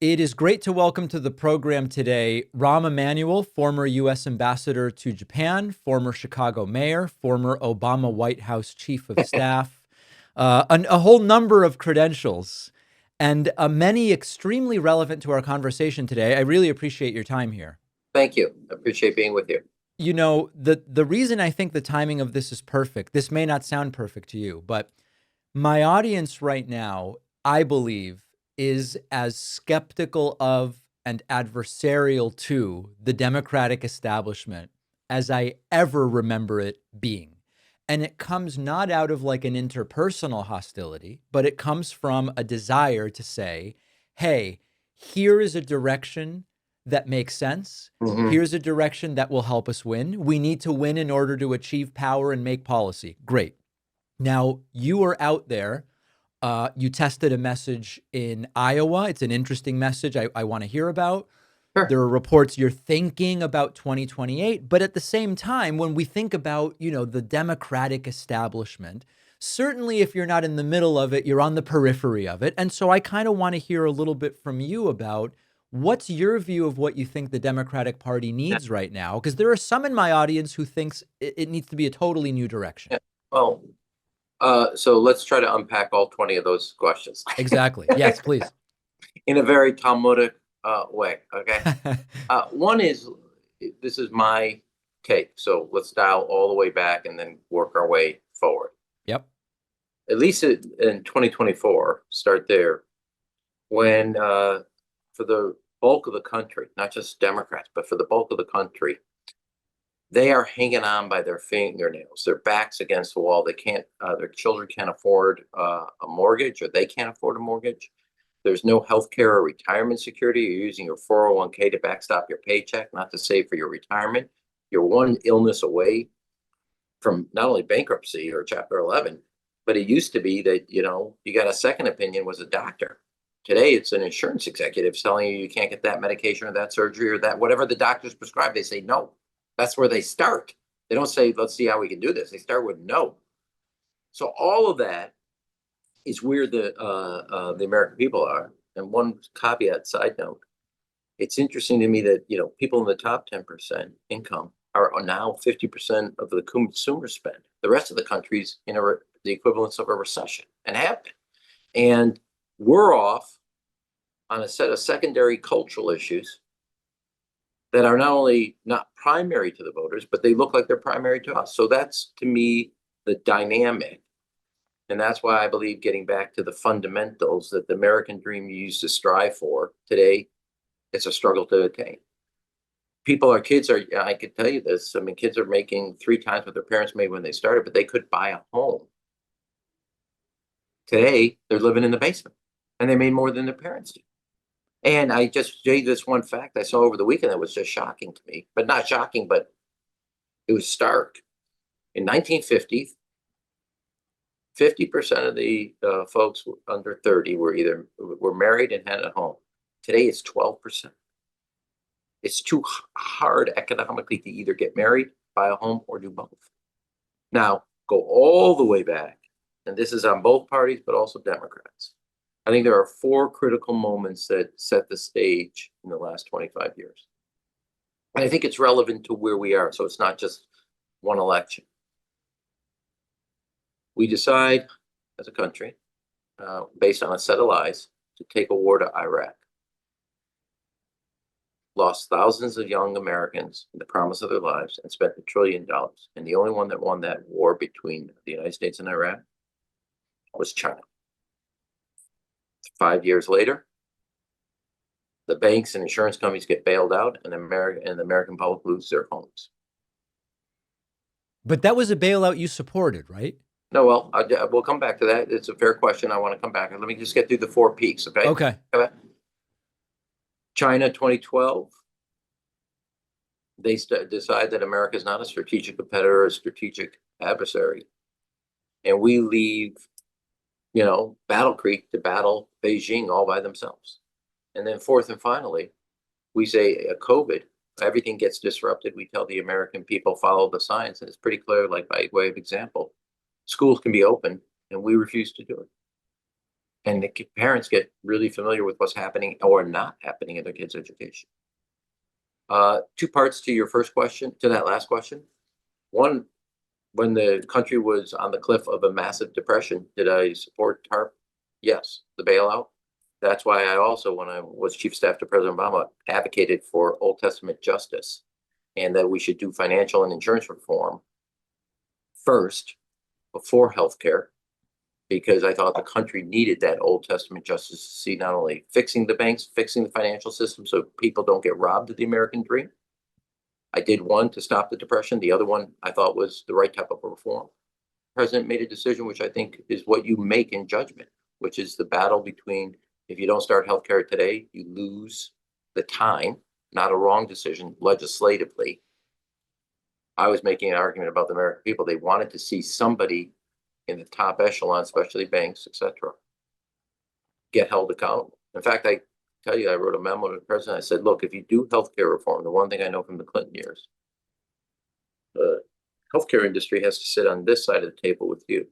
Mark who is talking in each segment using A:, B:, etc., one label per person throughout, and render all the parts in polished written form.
A: It is great to welcome to the program today Rahm Emanuel, former U.S. ambassador to Japan, former Chicago mayor, former Obama White House chief of staff, a whole number of credentials, and many extremely relevant to our conversation today. I really appreciate your time here.
B: Thank you. I appreciate being with you.
A: You know, the reason I think the timing of this is perfect, this may not sound perfect to you, but my audience right now, I believe, is as skeptical of and adversarial to the Democratic establishment as I ever remember it being. And it comes not out of like an interpersonal hostility, but it comes from a desire to say, hey, here is a direction that makes sense.
B: Hmm.
A: Here's a direction that will help us win. We need to win in order to achieve power and make policy. Great. Now, you are out there. You tested a message in Iowa. It's an interesting message I want to hear about.
B: Sure.
A: There are reports you're thinking about 2028. But at the same time, when we think about, the Democratic establishment, certainly if you're not in the middle of it, you're on the periphery of it. And so I kind of want to hear a little bit from you about what's your view of what you think the Democratic Party
B: Yeah.
A: needs right now? Because there are some in my audience who thinks it needs to be a totally new direction.
B: Yeah. Well, so let's try to unpack all 20 of those questions
A: Exactly. Yes, please.
B: in a very Talmudic way. Okay. One is this is my take. So let's dial all the way back and then work our way forward.
A: Yep.
B: At least in 2024, start there. When for the bulk of the country, not just Democrats, but for the bulk of the country, they are hanging on by their fingernails. Their backs against the wall. They can't. Their children can't afford a mortgage, or they can't afford a mortgage. There's no health care or retirement security. You're using your 401k to backstop your paycheck, not to save for your retirement. You're one illness away from not only bankruptcy or Chapter 11, but it used to be that you got a second opinion was a doctor. Today, it's an insurance executive telling you can't get that medication or that surgery or that whatever the doctors prescribe. They say no. That's where they start. They don't say, let's see how we can do this. They start with no. So all of that is where the American people are. And one caveat, side note, it's interesting to me that people in the top 10% income are now 50% of the consumer spend. The rest of the country's in the equivalence of a recession and have been. And we're off on a set of secondary cultural issues that are not only not primary to the voters, but they look like they're primary to us. So that's, to me, the dynamic. And that's why I believe getting back to the fundamentals that the American dream you used to strive for today, it's a struggle to attain. Kids are, I could tell you this, I mean, kids are making 3 times what their parents made when they started, but they could buy a home. Today, they're living in the basement and they made more than their parents did. And I just gave this one fact I saw over the weekend that was just shocking to me, but not shocking, but it was stark. In 1950, 50% of the folks under 30 were married and had a home. Today, it's 12%. It's too hard economically to either get married, buy a home, or do both. Now, go all the way back, and this is on both parties, but also Democrats. I think there are 4 critical moments that set the stage in the last 25 years. And I think it's relevant to where we are. So it's not just one election. We decide as a country, based on a set of lies, to take a war to Iraq. Lost thousands of young Americans in the promise of their lives and spent $1 trillion. And the only one that won that war between the United States and Iraq was China. 5 years later, the banks and insurance companies get bailed out, and the American public lose their homes.
A: But that was a bailout you supported, right?
B: No, well, we'll come back to that. It's a fair question. I want to come back. Let me just get through the 4 peaks, okay?
A: Okay.
B: China 2012, they decide that America is not a strategic competitor or a strategic adversary. And we leave, Battle Creek to battle Beijing all by themselves. And then fourth and finally, we say COVID, everything gets disrupted. We tell the American people follow the science. And it's pretty clear, like by way of example, schools can be open and we refuse to do it. and the parents get really familiar with what's happening or not happening in their kids' education. Two parts to your first question, to that last question. One, when the country was on the cliff of a massive depression, did I support TARP? Yes, the bailout. That's why I also, when I was chief of staff to President Obama, advocated for Old Testament justice and that we should do financial and insurance reform first before healthcare, because I thought the country needed that Old Testament justice to see not only fixing the banks, fixing the financial system so people don't get robbed of the American dream. I did one to stop the depression. The other one I thought was the right type of reform. The president made a decision, which I think is what you make in judgment, which is the battle between, if you don't start healthcare today, you lose the time, not a wrong decision legislatively. I was making an argument about the American people. They wanted to see somebody in the top echelon, especially banks, etc., get held accountable. In fact, I tell you, I wrote a memo to the president. I said, look, if you do healthcare reform, the one thing I know from the Clinton years, the healthcare industry has to sit on this side of the table with you.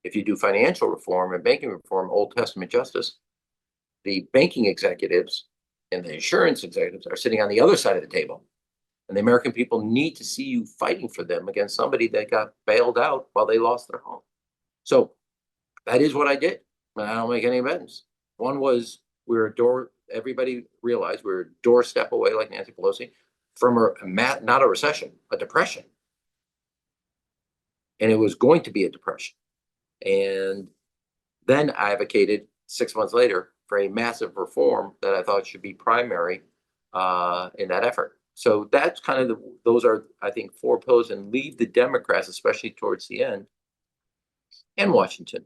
B: If you do financial reform and banking reform, Old Testament justice, the banking executives and the insurance executives are sitting on the other side of the table. And the American people need to see you fighting for them against somebody that got bailed out while they lost their home. So that is what I did. And I don't make any amends. One was everybody realized we were a doorstep away, like Nancy Pelosi, from not a recession, a depression. And it was going to be a depression. And then I advocated 6 months later for a massive reform that I thought should be primary in that effort. So that's kind of those are, I think, 4 pillars, and leave the Democrats, especially towards the end, and Washington,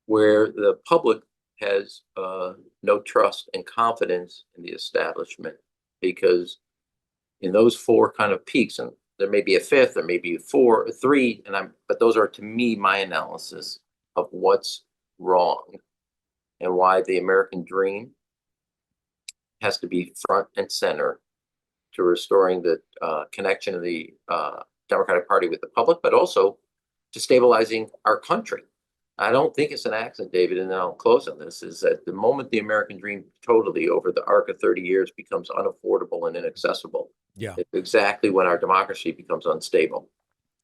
B: where the public has no trust and confidence in the establishment, because in those 4 kind of peaks, and there may be a 5th, there may be 4 or 3, but those are, to me, my analysis of what's wrong and why the American dream has to be front and center to restoring the connection of the Democratic Party with the public, but also to stabilizing our country. I don't think it's an accident, David, and then I'll close on this, is that the moment the American dream totally, over the arc of 30 years, becomes unaffordable and inaccessible,
A: Yeah.
B: it's exactly when our democracy becomes unstable.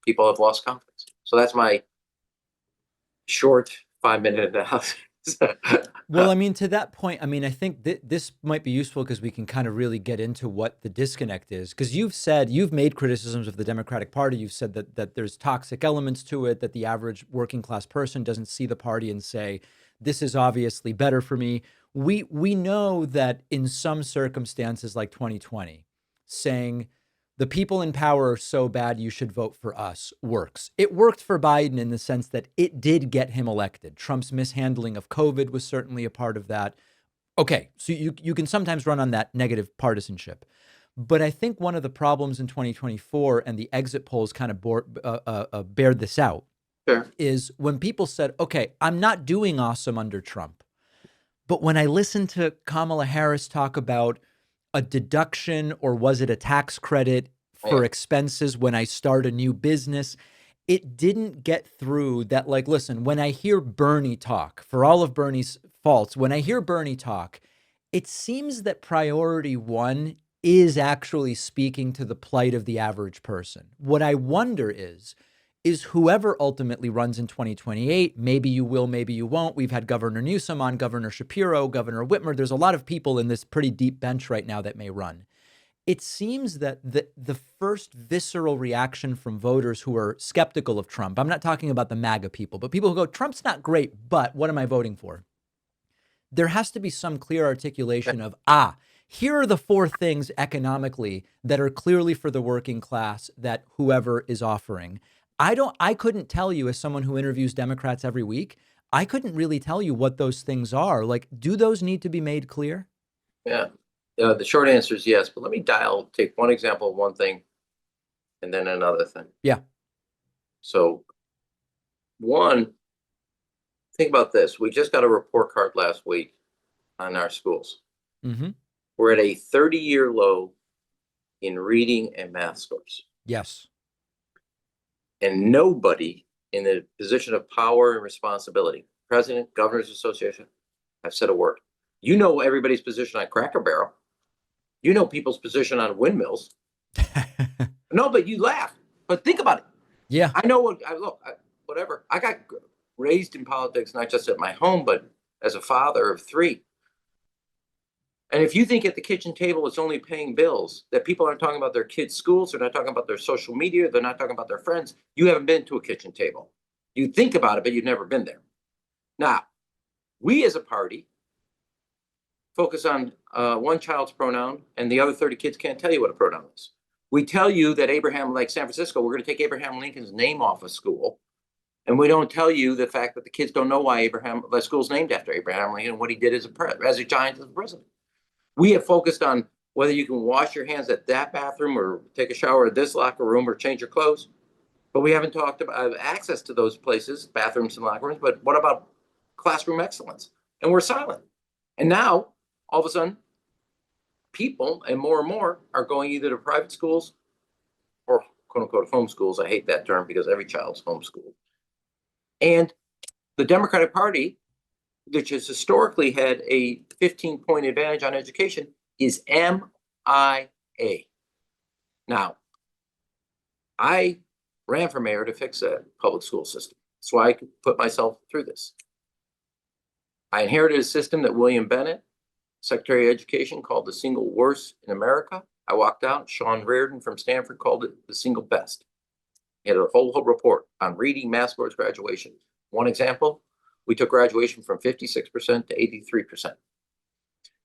B: People have lost confidence. So that's my short 5-minute analysis.
A: Well, I mean, to that point, I mean, I think this might be useful because we can kind of really get into what the disconnect is. Because you've made criticisms of the Democratic Party. You've said that there's toxic elements to it, that the average working class person doesn't see the party and say, this is obviously better for me. We know that in some circumstances like 2020, saying the people in power are so bad you should vote for us works. It worked for Biden in the sense that it did get him elected. Trump's mishandling of COVID was certainly a part of that. Okay, so you can sometimes run on that negative partisanship. But I think one of the problems in 2024, and the exit polls kind of bared this out,
B: Sure.
A: is when people said, okay, I'm not doing awesome under Trump. But when I listened to Kamala Harris talk about a deduction, or was it a tax credit for expenses when I start a new business, it didn't get through that, like, listen, when I hear Bernie talk, for all of Bernie's faults, when I hear Bernie talk, it seems that priority one is actually speaking to the plight of the average person. What I wonder is whoever ultimately runs in 2028, maybe you will, maybe you won't. We've had Governor Newsom on, Governor Shapiro, Governor Whitmer. There's a lot of people in this pretty deep bench right now that may run. It seems that the first visceral reaction from voters who are skeptical of Trump, I'm not talking about the MAGA people, but people who go, Trump's not great, but what am I voting for? There has to be some clear articulation of, here are the 4 things economically that are clearly for the working class that whoever is offering. I couldn't tell you, as someone who interviews Democrats every week, I couldn't really tell you what those things are. Like, do those need to be made clear?
B: Yeah. The short answer is yes, but let me take one example of one thing and then another thing.
A: Yeah.
B: So one, think about this. We just got a report card last week on our schools.
A: Mm-hmm.
B: We're at a 30-year low in reading and math scores.
A: Yes.
B: And nobody in the position of power and responsibility, president, Governors Association, I've said a word. You know everybody's position on Cracker Barrel. You know people's position on windmills. No, but you laugh. But think about it.
A: Yeah.
B: I know what I look. Whatever. I got raised in politics, not just at my home, but as a father of 3. And if you think at the kitchen table it's only paying bills, that people aren't talking about their kids' schools, they're not talking about their social media, they're not talking about their friends, you haven't been to a kitchen table. You think about it, but you've never been there. Now, we as a party focus on one child's pronoun, and the other 30 kids can't tell you what a pronoun is. We tell you that Abraham, like San Francisco, we're going to take Abraham Lincoln's name off of school. And we don't tell you the fact that the kids don't know why the school's named after Abraham Lincoln and what he did as a giant as a president. We have focused on whether you can wash your hands at that bathroom or take a shower at this locker room or change your clothes. But we haven't talked about access to those places, bathrooms and locker rooms. But what about classroom excellence? And we're silent. And now, all of a sudden, people and more are going either to private schools or quote unquote home schools. I hate that term because every child's homeschooled. And the Democratic Party, which has historically had a 15-point advantage on education, is MIA. Now, I ran for mayor to fix a public school system. That's why I could put myself through this. I inherited a system that William Bennett, Secretary of Education, called the single worst in America. I walked out. Sean Reardon from Stanford called it the single best. He had a whole report on reading, math scores, graduation. One example, we took graduation from 56% to 83%.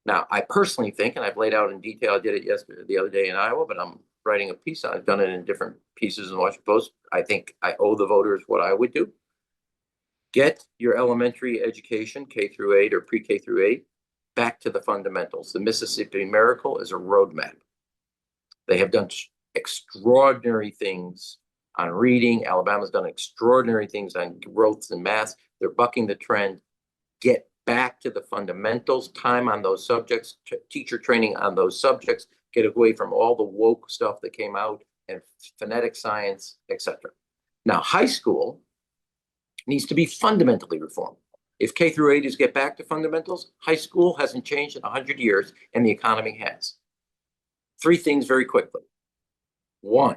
B: Now, I personally think, and I've laid out in detail, I did it the other day in Iowa, but I'm writing a piece on it. I've done it in different pieces in the Washington Post. I think I owe the voters what I would do. Get your elementary education, K through 8 or pre-K through 8, back to the fundamentals. The Mississippi Miracle is a roadmap. They have done extraordinary things on reading. Alabama's done extraordinary things on growth and math. They're bucking the trend. Get back to the fundamentals, time on those subjects, teacher training on those subjects, get away from all the woke stuff that came out and phonetic science, etc. Now, high school needs to be fundamentally reformed. If K through 8 is get back to fundamentals, high school hasn't changed in 100 years and the economy has. 3 things very quickly. 1,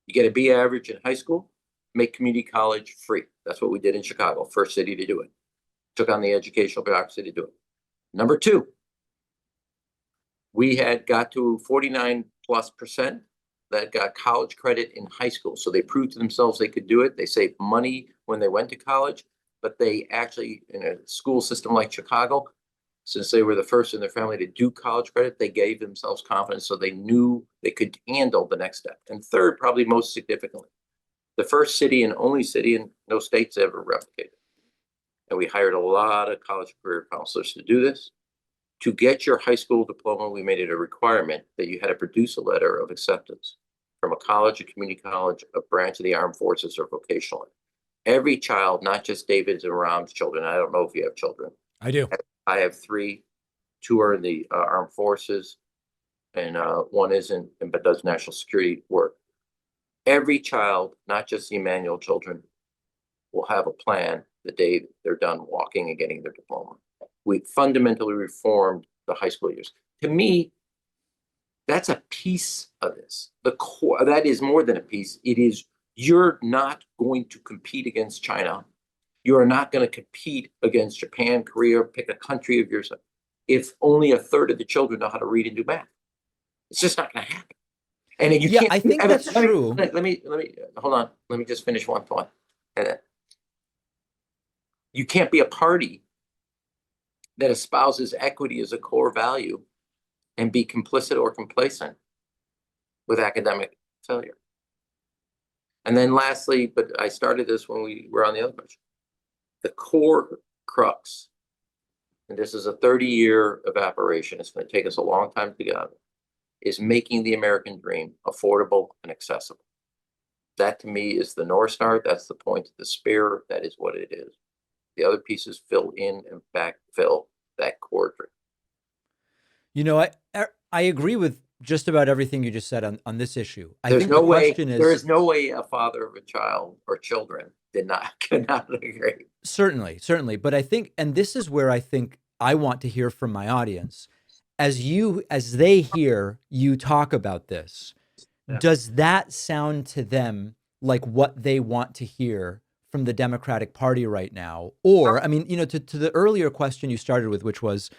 B: you get a B average in high school, make community college free. That's what we did in Chicago, first city to do it. Took on the educational bureaucracy to do it. Number 2, we had got to 49+% that got college credit in high school. So they proved to themselves they could do it. They saved money when they went to college, but they actually, in a school system like Chicago, since they were the first in their family to do college credit, they gave themselves confidence so they knew they could handle the next step. And third, probably most significantly, the first city and only city in no states ever replicated. And we hired a lot of college career counselors to do this. To get your high school diploma, we made it a requirement that you had to produce a letter of acceptance from a college, a community college, a branch of the armed forces, or vocational. Every child, not just David's and Rahm's children. I don't know if you have children.
A: I do.
B: I have 3. 2 are in the armed forces, and 1 isn't, but does national security work. Every child, not just the Emanuel children, will have a plan the day they're done walking and getting their diploma. We fundamentally reformed the high school years. To me, that's a piece of this. The core, that is more than a piece. It is, you're not going to compete against China. You are not going to compete against Japan, Korea, pick a country of yours, if only a third of the children know how to read and do math. It's just not going to happen. And you can't.
A: I think that's true.
B: Let me hold on. Let me just finish one thought. You can't be a party that espouses equity as a core value and be complicit or complacent with academic failure. And then lastly, but I started this when we were on the other question, the core crux, and this is a 30-year evaporation, it's going to take us a long time to get out of it, is making the American dream affordable and accessible. That to me is the North Star. That's the point of the spear. That is what it is. The other pieces fill in and backfill that core dream.
A: You know, I agree with just about everything you just said on this issue. I
B: There's
A: think
B: no
A: the
B: way,
A: question is,
B: there is no way a father of a child or children could not agree.
A: Certainly, certainly. But I think, and this is where I think I want to hear from my audience, as they hear you talk about this,
B: Yeah.
A: does that sound to them like what they want to hear from the Democratic Party right now? Or, I mean, to the earlier question you started with, which was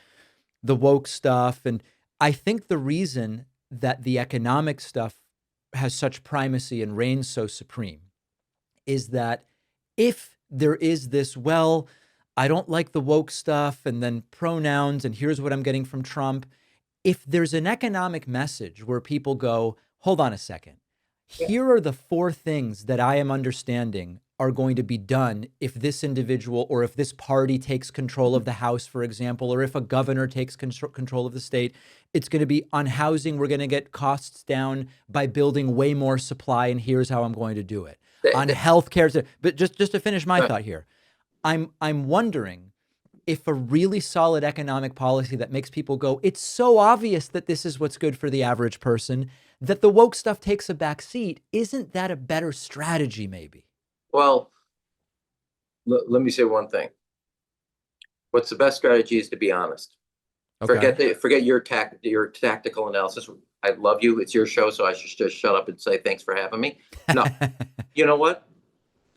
A: the woke stuff. And I think the reason that the economic stuff has such primacy and reigns so supreme is that if there is this, well, I don't like the woke stuff, and then pronouns, and here's what I'm getting from Trump. If there's an economic message where people go, hold on a second,
B: Yeah.
A: here are the four things that I am understanding are going to be done if this individual or if this party takes control of the House, for example, or if a governor takes control of the state, it's going to be on housing. We're going to get costs down by building way more supply, and here's how I'm going to do it. On healthcare, but just to finish my thought here, I'm wondering if a really solid economic policy that makes people go, it's so obvious that this is what's good for the average person, that the woke stuff takes a back seat. Isn't that a better strategy, maybe?
B: Well, let me say one thing. What's the best strategy is to be honest.
A: Okay.
B: Forget your tactical analysis. I love you. It's your show, so I should just shut up and say thanks for having me. No, you know what?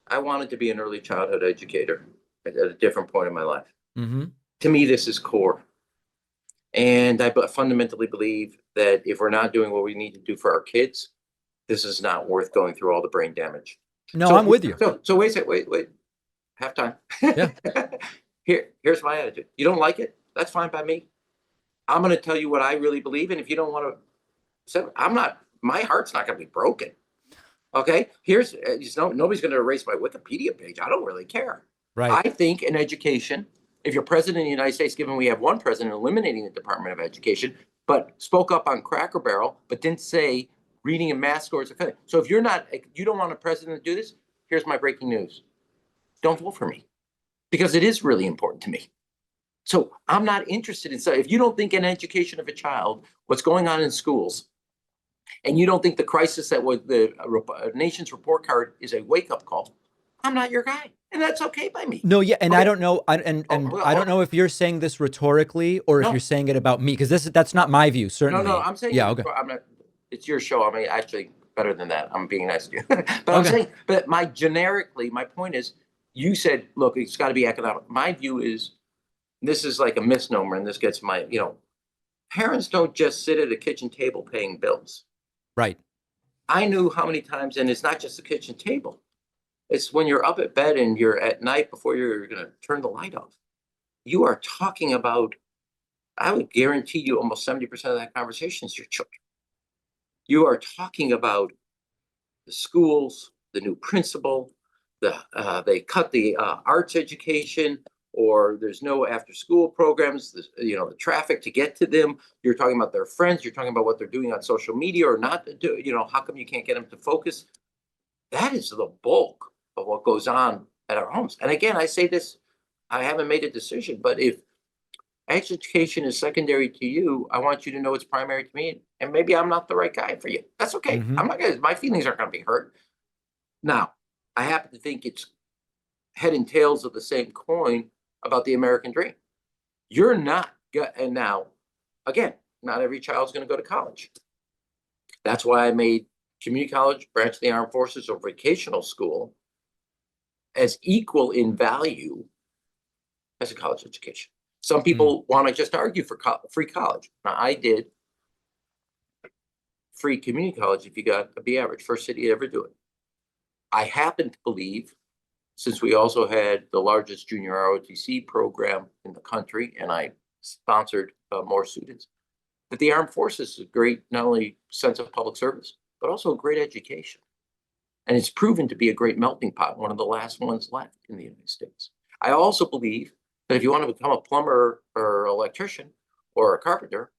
B: I wanted to be an early childhood educator at a different point in my life.
A: Mm-hmm.
B: To me, this is core. And I fundamentally believe that if we're not doing what we need to do for our kids, this is not worth going through all the brain damage.
A: No, I'm with you.
B: So wait a second, wait. Halftime.
A: Yeah.
B: Here's my attitude. You don't like it? That's fine by me. I'm going to tell you what I really believe. And if you don't want to, my heart's not going to be broken. Okay. Nobody's going to erase my Wikipedia page. I don't really care.
A: Right.
B: I think in education, if you're president of the United States, given we have one president eliminating the Department of Education, but spoke up on Cracker Barrel, but didn't say reading and math scores. So if you don't want a president to do this, here's my breaking news. Don't vote for me, because it is really important to me. So I'm not interested in, so if you don't think in education of a child, what's going on in schools, and you don't think the crisis that was the nation's report card is a wake-up call, I'm not your guy. And that's okay by me.
A: No, yeah, and
B: okay.
A: I don't know, I don't know if you're saying this rhetorically or if you're saying it about me, because that's not my view, certainly.
B: No, I'm saying,
A: yeah, okay.
B: It's your show. I mean, actually, better than that. I'm being nice to you. But I'm saying, but my point is, you said, look, it's got to be economic. My view is, this is like a misnomer, and this gets parents don't just sit at a kitchen table paying bills.
A: Right.
B: I knew how many times, and it's not just the kitchen table. It's when you're up at bed and you're at night before you're going to turn the light off. You are talking about, I would guarantee you almost 70% of that conversation is your children. You are talking about the schools, the new principal, they cut the arts education, or there's no after school programs, the traffic to get to them. You're talking about their friends. You're talking about what they're doing on social media or not. How come you can't get them to focus? That is the bulk of what goes on at our homes. And again, I say this, I haven't made a decision, but if education is secondary to you, I want you to know it's primary to me. And maybe I'm not the right guy for you. That's okay.
A: Mm-hmm.
B: My feelings aren't going to be hurt. Now, I happen to think it's head and tails of the same coin about the American dream. You're not, and now, again, not every child's going to go to college. That's why I made community college, branch of the armed forces, or vocational school as equal in value as a college education. Some people want to just argue for free college. Now, I did free community college if you got a B average, first city to ever do it. I happen to believe, since we also had the largest junior ROTC program in the country, and I sponsored more students, that the armed forces is a great, not only sense of public service, but also a great education. And it's proven to be a great melting pot, one of the last ones left in the United States. I also believe that if you want to become a plumber or electrician or a carpenter,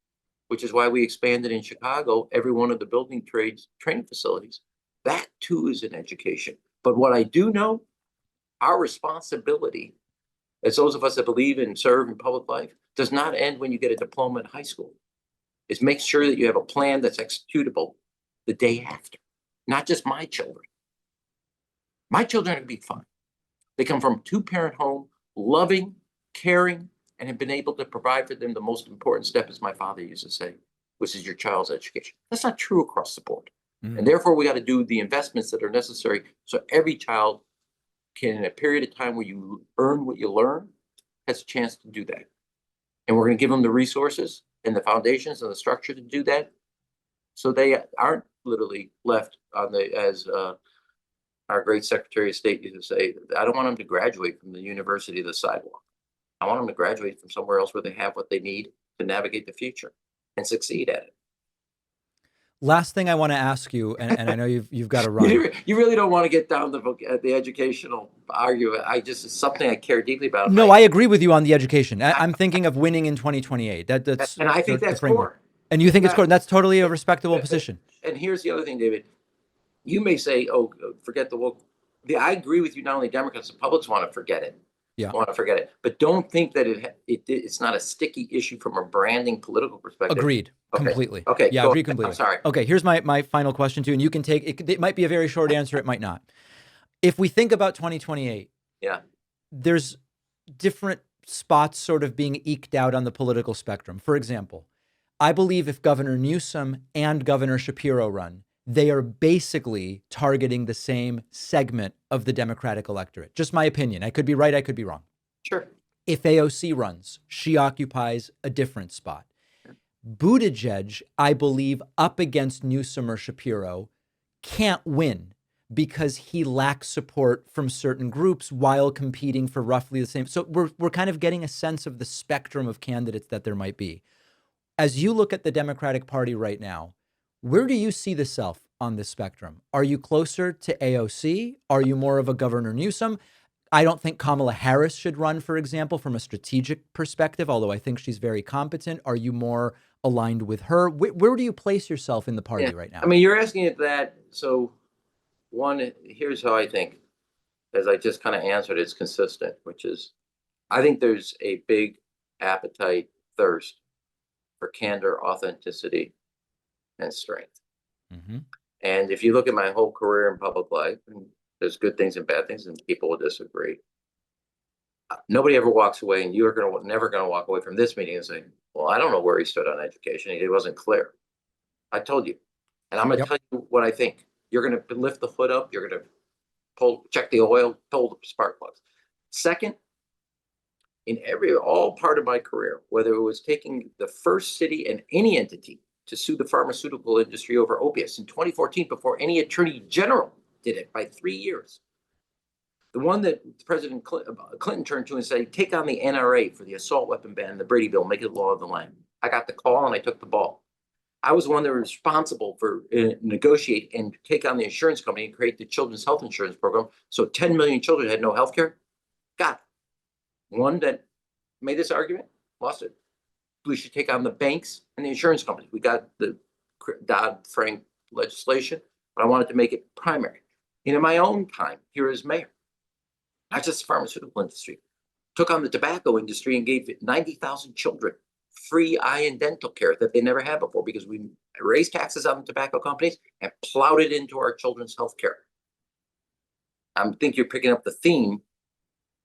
B: which is why we expanded in Chicago every one of the building trades training facilities, that too is an education. But what I do know, our responsibility as those of us that believe and serve in public life does not end when you get a diploma in high school. It's make sure that you have a plan that's executable the day after. Not just my children. My children are going to be fine. They come from a two-parent home, loving, caring, and have been able to provide for them the most important step, as my father used to say, which is your child's education. That's not true across the board. And therefore, we got to do the investments that are necessary so every child can, in a period of time where you earn what you learn, has a chance to do that. And we're going to give them the resources and the foundations and the structure to do that, so they aren't literally left on the, as our great Secretary of State used to say, I don't want them to graduate from the university of the sidewalk. I want them to graduate from somewhere else where they have what they need to navigate the future and succeed at it.
A: Last thing I want to ask you, and I know you've got to run.
B: You really don't want to get down the educational argument. It's something I care deeply about.
A: No, I agree with you on the education. I'm thinking of winning in 2028. That's
B: and I think that's core.
A: And you think it's core. That's totally a respectable position.
B: And here's the other thing, David. You may say, "Oh, forget the woke." I agree with you. Not only Democrats, the publics want to forget it.
A: Yeah,
B: want to forget it. But don't think that it's not a sticky issue from a branding political perspective.
A: Agreed.
B: Okay.
A: Completely.
B: Okay.
A: Yeah, agreed completely.
B: I'm sorry.
A: Okay, here's my final question too, and you can take it. It might be a very short answer. It might not. If we think about 2028,
B: yeah,
A: there's different spots sort of being eked out on the political spectrum. For example, I believe if Governor Newsom and Governor Shapiro run, they are basically targeting the same segment of the Democratic electorate. Just my opinion. I could be right. I could be wrong.
B: Sure.
A: If AOC runs, she occupies a different spot. Buttigieg, I believe, up against Newsom or Shapiro, can't win because he lacks support from certain groups while competing for roughly the same. So we're kind of getting a sense of the spectrum of candidates that there might be. As you look at the Democratic Party right now, where do you see the self on this spectrum? Are you closer to AOC? Are you more of a Governor Newsom? I don't think Kamala Harris should run, for example, from a strategic perspective, although I think she's very competent. Are you more aligned with her? Where do you place yourself in the party right now?
B: I mean, you're asking it that. So here's how I think, as I just kind of answered, it's consistent, which is I think there's a big appetite, thirst for candor, authenticity, and strength.
A: Mm-hmm.
B: And if you look at my whole career in public life, and there's good things and bad things, and people will disagree. Nobody ever walks away, and you're never going to walk away from this meeting and say, well, I don't know where he stood on education. It wasn't clear. I told you. And I'm going to tell you what I think. You're going to lift the hood up. You're going to check the oil, pull the spark plugs. Second, in all part of my career, whether it was taking the first city and any entity to sue the pharmaceutical industry over opiates in 2014 before any attorney general did it by 3 years. The one that President Clinton turned to and said, take on the NRA for the assault weapon ban, the Brady Bill, make it law of the land. I got the call and I took the ball. I was the one that was responsible for negotiate and take on the insurance company and create the children's health insurance program. So 10 million children had no health care. Got it. One that made this argument, lost it. We should take on the banks and the insurance companies. We got the Dodd-Frank legislation, but I wanted to make it primary. And in my own time here as mayor, not just the pharmaceutical industry, took on the tobacco industry and gave 90,000 children free eye and dental care that they never had before because we raised taxes on the tobacco companies and plowed it into our children's health care. I think you're picking up the theme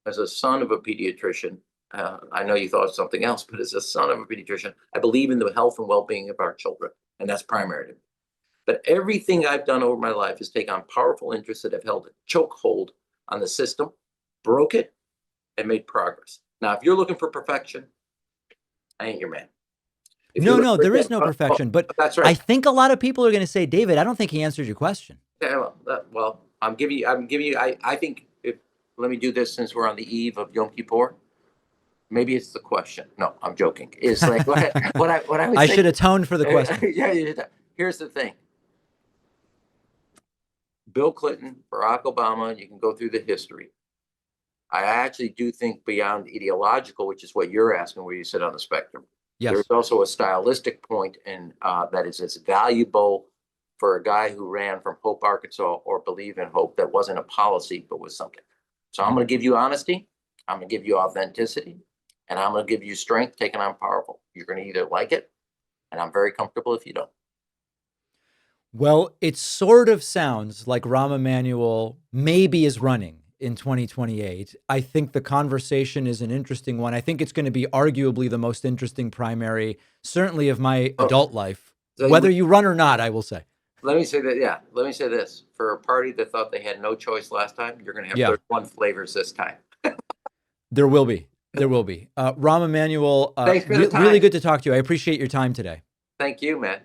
B: as a son of a pediatrician. I know you thought of something else, but as a son of a pediatrician, I believe in the health and well-being of our children, and that's primary to me. But everything I've done over my life is take on powerful interests that have held a chokehold on the system, broke it, and made progress. Now, if you're looking for perfection, I ain't your man.
A: No, there is no perfection. But
B: that's right.
A: I think a lot of people are going to say, David, I don't think he answered your question.
B: Yeah, well, I'm giving you. I think let me do this since we're on the eve of Yom Kippur. Maybe it's the question. No, I'm joking. It's like what I would say.
A: I should atone for the question.
B: Yeah. Here's the thing. Bill Clinton, Barack Obama, you can go through the history. I actually do think beyond ideological, which is what you're asking, where you sit on the spectrum.
A: Yes.
B: There's also a stylistic point, and that is as valuable for a guy who ran from Hope, Arkansas, or Believe in Hope, that wasn't a policy, but was something. So I'm going to give you honesty. I'm going to give you authenticity. And I'm going to give you strength, taking on powerful. You're going to either like it, and I'm very comfortable if you don't.
A: Well, it sort of sounds like Rahm Emanuel maybe is running in 2028. I think the conversation is an interesting one. I think it's going to be arguably the most interesting primary, certainly of my adult life,
B: So
A: whether you run or not, I will say.
B: let me say that, yeah, let me say this. For a party that thought they had no choice last time, you're going to have
A: Yeah.
B: 31 flavors this time.
A: There will be. There will be. Rahm Emanuel,
B: Thanks for the
A: really
B: time.
A: good to talk to you. I appreciate your time today.
B: Thank you, man.